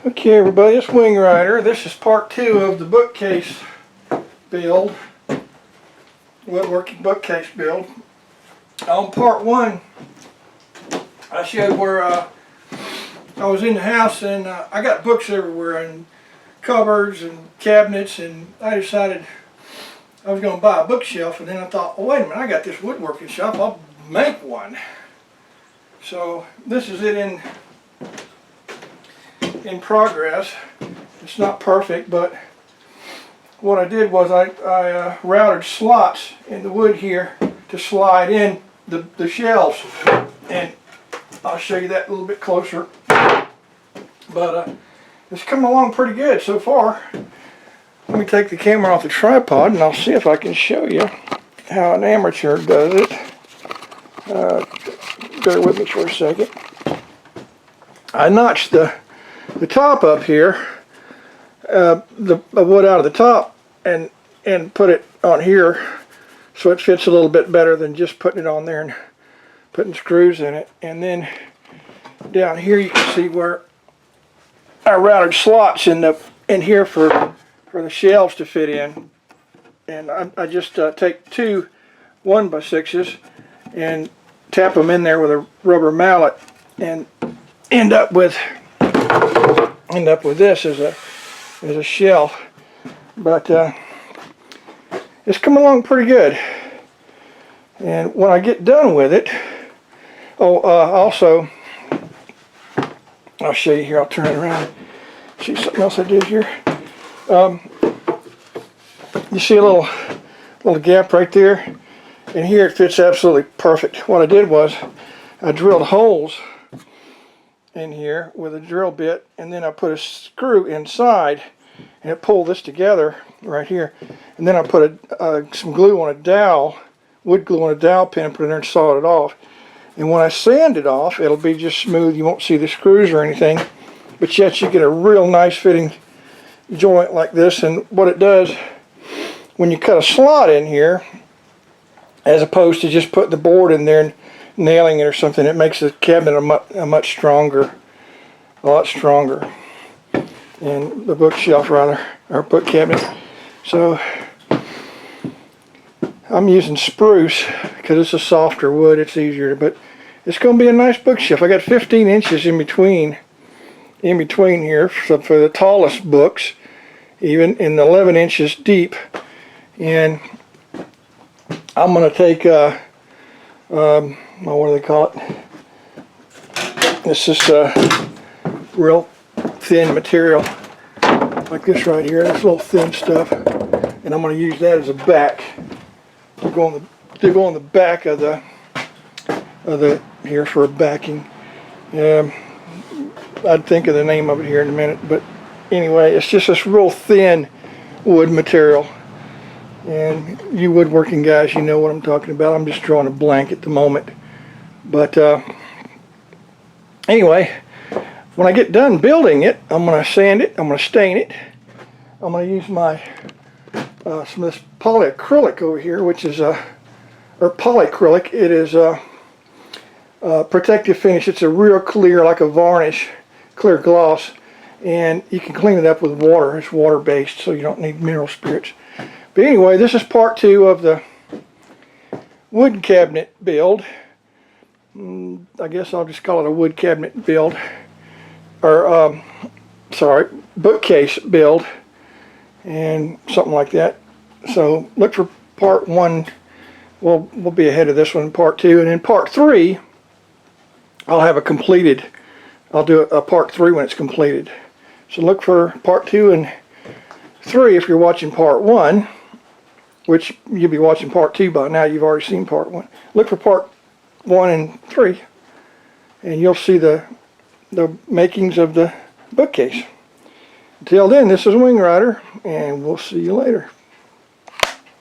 Okay everybody, it's Wing Rider. This is part 2 of the bookcase build, woodworking bookcase build. On part 1, I showed where I was in the house and I got books everywhere and cupboards and cabinets, and I decided I was going to buy a bookshelf, and then I thought, well, wait a minute, I got this woodworking shop, I'll make one. So this is it in progress. It's not perfect, but what I did was I routed slots in the wood here to slide in the shelves, and I'll show you that a little bit closer. But it's coming along pretty good so far. Let me take the camera off the tripod and I'll see if I can show you how an amateur does it. Bear with me for a second. I notched the top up here, the wood out of the top, and put it on here so it fits a little bit better than just putting it on there and putting screws in it. And then down here you can see where I routed slots in here for the shelves to fit in. And I just take two 1x6s and tap them in there with a rubber mallet and end up with this as a shelf. But it's coming along pretty good. And when I get done with it, also I'll show you here. I'll turn it around. See something else I did here. You see a little gap right there, and here it fits absolutely perfect. What I did was I drilled holes in here with a drill bit, and then I put a screw inside and it pulled this together right here, and then I put some glue on a dowel, wood glue on a dowel pin, and put it in there and sawed it off. And when I sand it off, it'll be just smooth. You won't see the screws or anything, but yet you get a real nice fitting joint like this. And what it does, when you cut a slot in here, as opposed to just putting the board in there and nailing it or something, it makes the cabinet a lot stronger, and the bookshelf rather, or book cabinet. So I'm using spruce because it's a softer wood, it's easier, but it's going to be a nice bookshelf. I got 15 inches in between here for the tallest books, even in 11 inches deep. And I'm going to take what do they call it? It's just a real thin material like this right here. This little thin stuff, and I'm going to use that as a back to go on the back of the here for a backing. I'd think of the name of it here in a minute, but anyway, it's just this real thin wood material. And you woodworking guys, you know what I'm talking about. I'm just drawing a blank at the moment. But anyway, when I get done building it, I'm going to sand it, I'm going to stain it. I'm going to use my some of this polyacrylic over here, which is or polyacrylic. It is a protective finish. It's a real clear, like a varnish, clear gloss, and you can clean it up with water. It's water based, so you don't need mineral spirits. But anyway, this is part 2 of the wood cabinet build. I guess I'll just call it a wood cabinet build, or sorry, bookcase build, and something like that. So look for part 1. We'll be ahead of this one in part 2, and in part 3 I'll have I'll do a part 3 when it's completed. So look for part 2 and 3 if you're watching part 1, which you'll be watching part 2 by now. You've already seen part 1. Look for part 1 and 3, and you'll see the makings of the bookcase. Until then, this is Wing Rider, and we'll see you later.